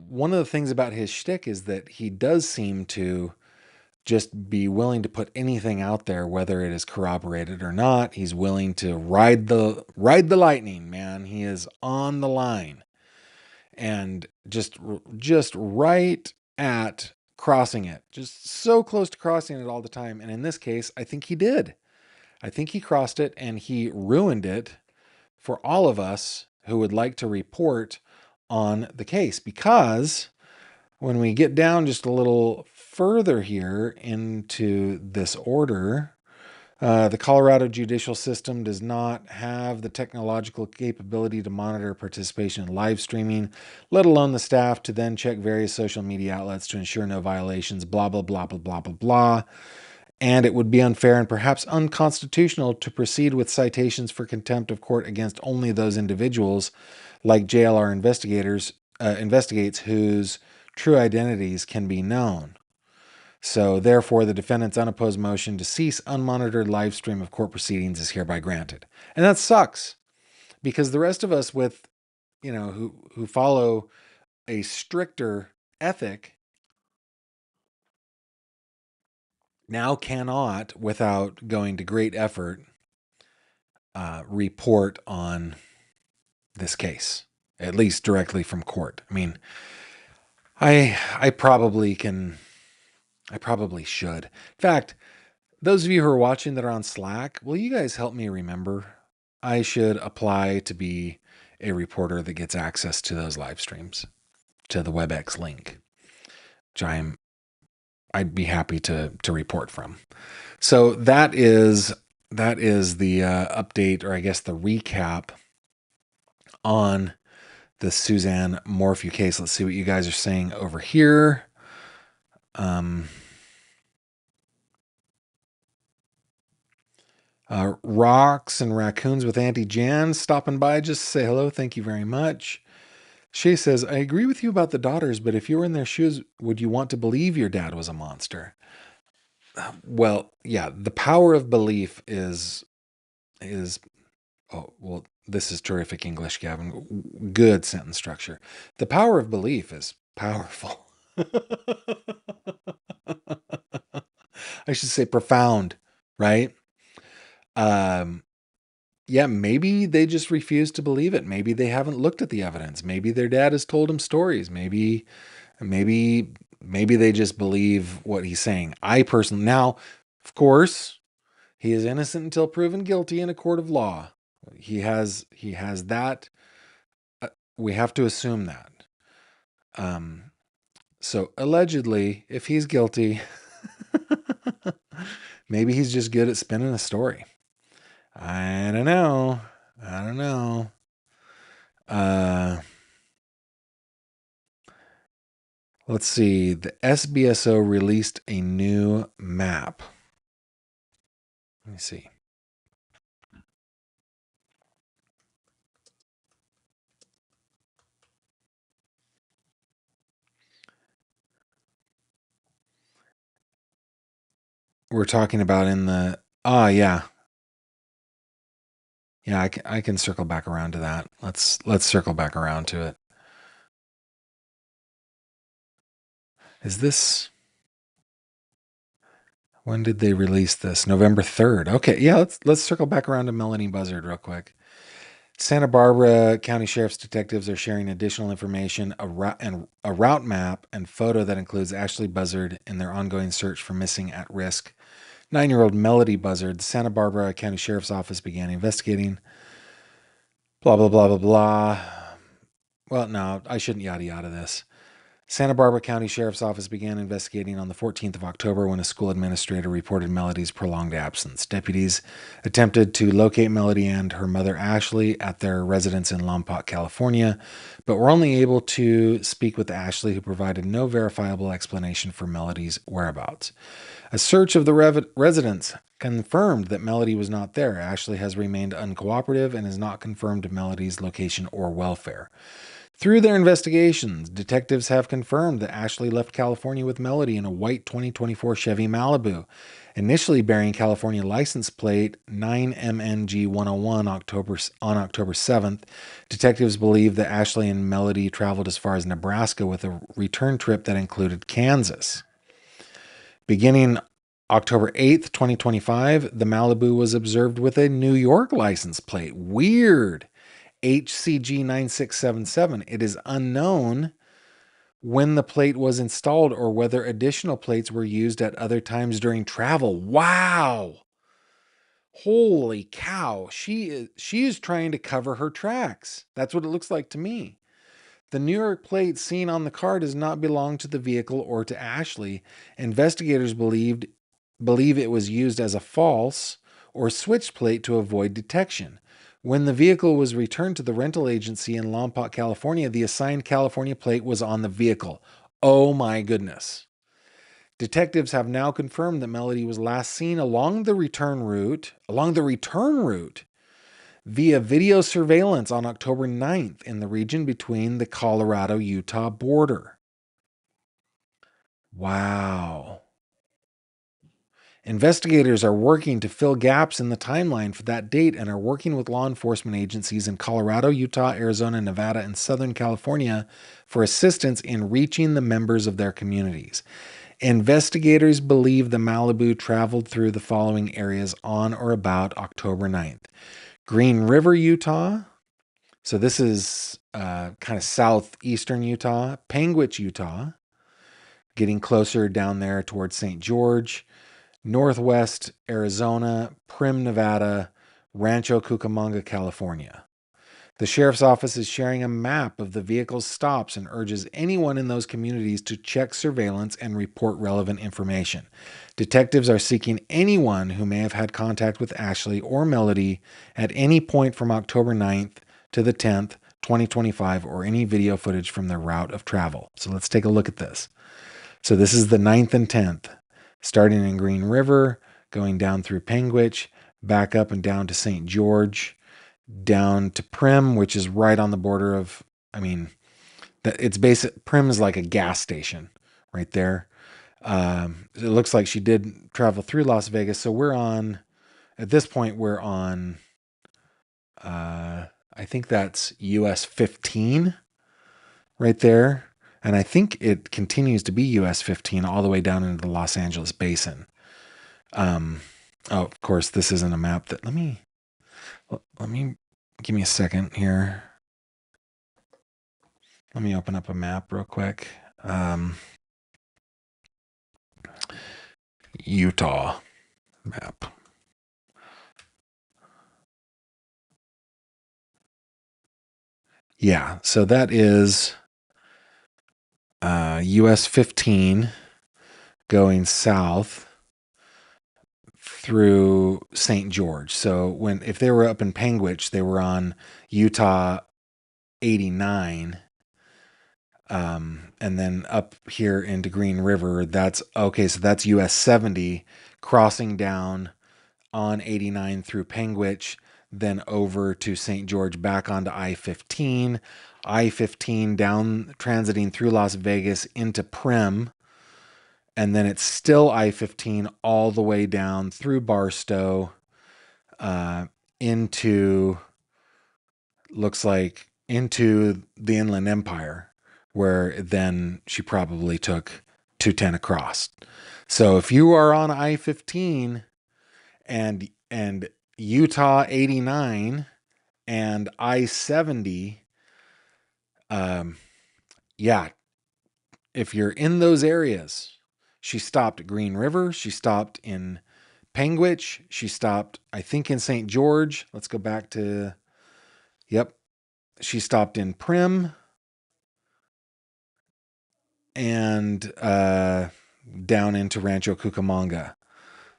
of the things about his shtick is that he does seem to just be willing to put anything out there, whether it is corroborated or not. He's willing to ride the lightning, man. He is on the line and just right at crossing it, just so close to crossing it all the time. And in this case, I think he did. I think he crossed it and he ruined it for all of us who would like to report on the case, because when we get down just a little further here into this order, the Colorado judicial system does not have the technological capability to monitor participation in live streaming, let alone the staff to then check various social media outlets to ensure no violations, blah, blah, blah, blah, blah, blah, blah. And it would be unfair and perhaps unconstitutional to proceed with citations for contempt of court against only those individuals like JLR Investigates whose true identities can be known. So therefore, the defendant's unopposed motion to cease unmonitored live stream of court proceedings is hereby granted. And that sucks, because the rest of us who follow a stricter ethic now cannot, without going to great effort, report on this case, at least directly from court. I mean, I probably should. In fact, those of you who are watching that are on Slack, will you guys help me remember? I should apply to be a reporter that gets access to those live streams, to the WebEx link, which I'd be happy to report from. So that is the update, or I guess the recap on the Suzanne Morphew case. Let's see what you guys are saying over here. Rocks and Raccoons with Auntie Jan stopping by just to say hello. Thank you very much. Shay says, I agree with you about the daughters, but if you were in their shoes, would you want to believe your dad was a monster? Well, yeah, the power of belief is, oh, well, this is terrific English, Gavin. Good sentence structure. The power of belief is powerful. I should say profound, right? Yeah, maybe they just refuse to believe it. Maybe they haven't looked at the evidence. Maybe their dad has told them stories. Maybe they just believe what he's saying. I personally, now, of course, he is innocent until proven guilty in a court of law. He has that. We have to assume that. So allegedly, if he's guilty, maybe he's just good at spinning a story. I don't know. Let's see. The SBSO released a new map. Let me see. We're talking about in the... yeah. Yeah, I can circle back around to that. Let's circle back around to it. Is this... When did they release this? November 3rd. Okay, yeah, let's circle back around to Melodee Buzzard real quick. Santa Barbara County Sheriff's detectives are sharing additional information, a route map and photo that includes Ashley Buzzard in their ongoing search for missing at-risk 9-year-old Melodee Buzzard. The Santa Barbara County Sheriff's Office began investigating. Blah, blah, blah, blah, blah. Well, no, I shouldn't yada yada this. Santa Barbara County Sheriff's Office began investigating on the 14th of October when a school administrator reported Melodee's prolonged absence. Deputies attempted to locate Melodee and her mother Ashley at their residence in Lompoc, California, but were only able to speak with Ashley, who provided no verifiable explanation for Melodee's whereabouts. A search of the residence confirmed that Melodee was not there. Ashley has remained uncooperative and has not confirmed Melodee's location or welfare. Through their investigations, detectives have confirmed that Ashley left California with Melodee in a white 2024 Chevy Malibu, initially bearing California license plate 9MNG101 on October 7th. Detectives believe that Ashley and Melodee traveled as far as Nebraska with a return trip that included Kansas. Beginning October 8th, 2025, the Malibu was observed with a New York license plate. Weird. HCG 9677. It is unknown when the plate was installed or whether additional plates were used at other times during travel. Wow. Holy cow. She is trying to cover her tracks. That's what it looks like to me. The New York plate seen on the car does not belong to the vehicle or to Ashley. Investigators believe it was used as a false or switched plate to avoid detection. When the vehicle was returned to the rental agency in Lompoc, California, the assigned California plate was on the vehicle. Oh my goodness. Detectives have now confirmed that Melodee was last seen along the return route via video surveillance on October 9th in the region between the Colorado-Utah border. Wow. Investigators are working to fill gaps in the timeline for that date and are working with law enforcement agencies in Colorado, Utah, Arizona, Nevada, and Southern California for assistance in reaching the members of their communities. Investigators believe the Malibu traveled through the following areas on or about October 9th. Green River, Utah. So this is kind of southeastern Utah. Panguitch, Utah. Getting closer down there towards St. George. Northwest Arizona. Primm, Nevada. Rancho Cucamonga, California. The sheriff's office is sharing a map of the vehicle's stops and urges anyone in those communities to check surveillance and report relevant information. Detectives are seeking anyone who may have had contact with Ashley or Melodee at any point from October 9th to the 10th, 2025, or any video footage from their route of travel. So let's take a look at this. So this is the 9th and 10th, starting in Green River, going down through Panguitch, back up and down to St. George, down to Primm, which is right on the border of, it's basic. Primm is like a gas station right there. It looks like she did travel through Las Vegas. So at this point, we're on, I think that's US 15 right there. And I think it continues to be US 15 all the way down into the Los Angeles basin. Of course, this isn't a map that, let me, give me a second here. Let me open up a map real quick. Utah map. Yeah, so that is US 15 going south through St. George. So if they were up in Panguitch, they were on Utah 89. And then up here into Green River, that's US 70 crossing down on 89 through Panguitch, then over to St. George, back onto I-15, I-15 down, transiting through Las Vegas into Primm, and then it's still I-15 all the way down through Barstow, looks like into the Inland Empire, where then she probably took 210 across. So if you are on I-15 and Utah 89 and I-70, if you're in those areas, she stopped at Green River, she stopped in Panguitch, she stopped, I think, in St. George. Let's go back to, she stopped in Primm, and down into Rancho Cucamonga.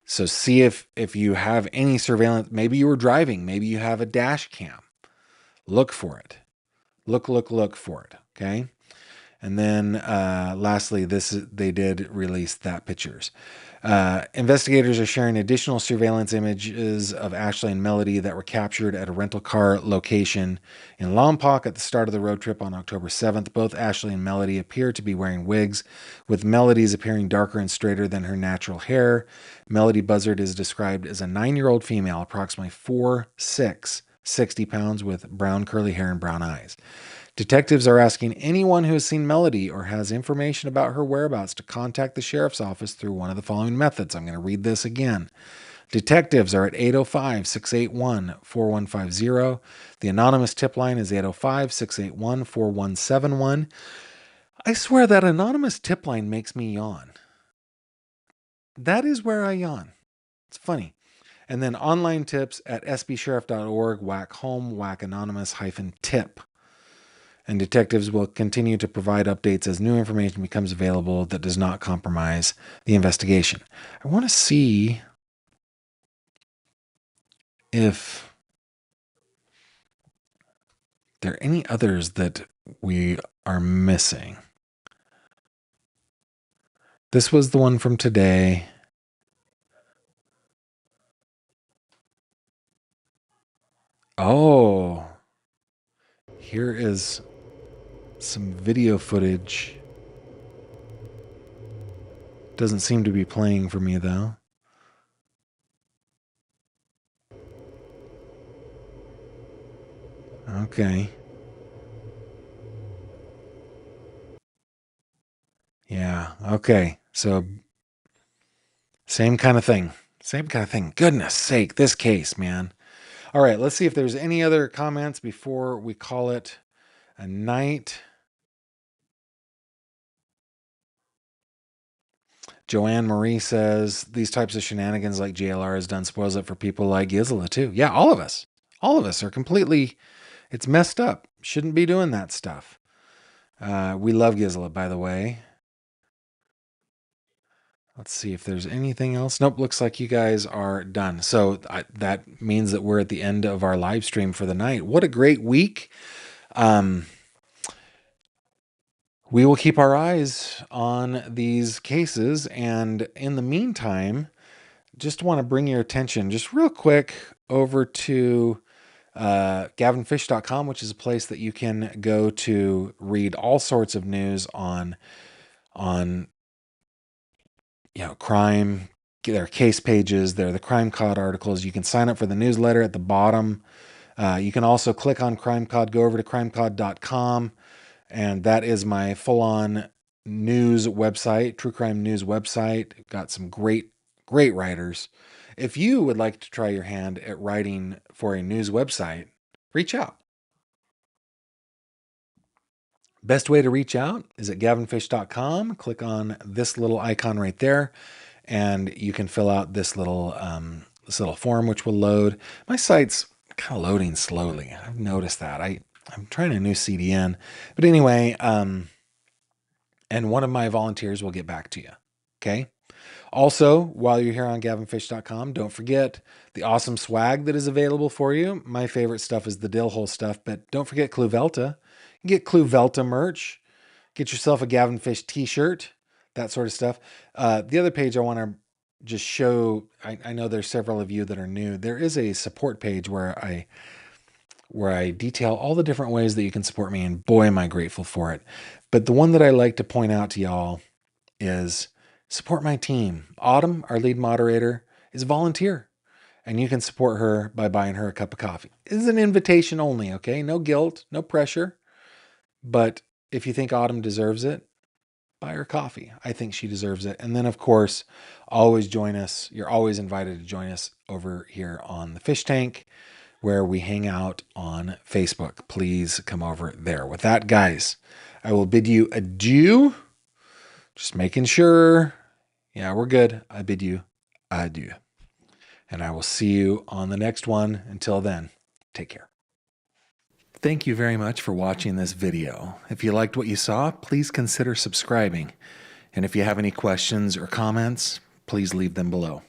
So see if you have any surveillance. Maybe you were driving. Maybe you have a dash cam. Look for it. Look for it. Okay. And then lastly, they did release that pictures. Investigators are sharing additional surveillance images of Ashley and Melodee that were captured at a rental car location in Lompoc at the start of the road trip on October 7th. Both Ashley and Melodee appear to be wearing wigs, with Melodee's appearing darker and straighter than her natural hair. Melodee Buzzard is described as a 9-year-old female, approximately 4'6", 60 pounds, with brown curly hair and brown eyes. Detectives are asking anyone who has seen Melodee or has information about her whereabouts to contact the sheriff's office through one of the following methods. I'm going to read this again. Detectives are at 805-681-4150. The anonymous tip line is 805-681-4171. I swear that anonymous tip line makes me yawn. That is where I yawn. It's funny. And then online tips at sbsheriff.org, whack home, whack anonymous -tip. And detectives will continue to provide updates as new information becomes available that does not compromise the investigation. I want to see if there are any others that we are missing. This was the one from today. Oh, here is some video footage. Doesn't seem to be playing for me, though. Okay. Yeah, okay. So, same kind of thing. Same kind of thing. Goodness sake, this case, man. All right, let's see if there's any other comments before we call it a night. Joanne Marie says these types of shenanigans like JLR has done spoils it for people like Gisela too. Yeah, all of us are completely, it's messed up. Shouldn't be doing that stuff. We love Gisela, by the way. Let's see if there's anything else. Nope, looks like you guys are done. So that means that we're at the end of our live stream for the night. What a great week. We will keep our eyes on these cases. And in the meantime, just want to bring your attention just real quick over to gavinfish.com, which is a place that you can go to read all sorts of news on crime. There are case pages, there are the Crime Cod articles. You can sign up for the newsletter at the bottom. You can also click on Crime Cod, go over to crimecod.com, and that is my full-on news website, true crime news website. Got some great writers. If you would like to try your hand at writing for a news website, reach out. Best way to reach out is at gavinfish.com. Click on this little icon right there, and you can fill out this little form, which will load. My site's kind of loading slowly. I've noticed that. I'm trying a new CDN, but anyway, and one of my volunteers will get back to you. Okay. Also, while you're here on gavinfish.com, don't forget the awesome swag that is available for you. My favorite stuff is the dill hole stuff, but don't forget Cluvelta. You can get Cluvelta merch. Get yourself a Gavin Fish t-shirt, that sort of stuff. The other page I want to just show, I know there's several of you that are new. There is a support page where I detail all the different ways that you can support me, and boy, am I grateful for it. But the one that I like to point out to y'all is support my team. Autumn, our lead moderator, is a volunteer, and you can support her by buying her a cup of coffee. It's an invitation only, okay? No guilt, no pressure. But if you think Autumn deserves it, buy her coffee. I think she deserves it. And then, of course, always join us. You're always invited to join us over here on the Fish Tank, where we hang out on Facebook. Please come over there. With that, guys, I will bid you adieu. Just making sure. Yeah, we're good. I bid you adieu. And I will see you on the next one. Until then, take care. Thank you very much for watching this video. If you liked what you saw, please consider subscribing. And if you have any questions or comments, please leave them below.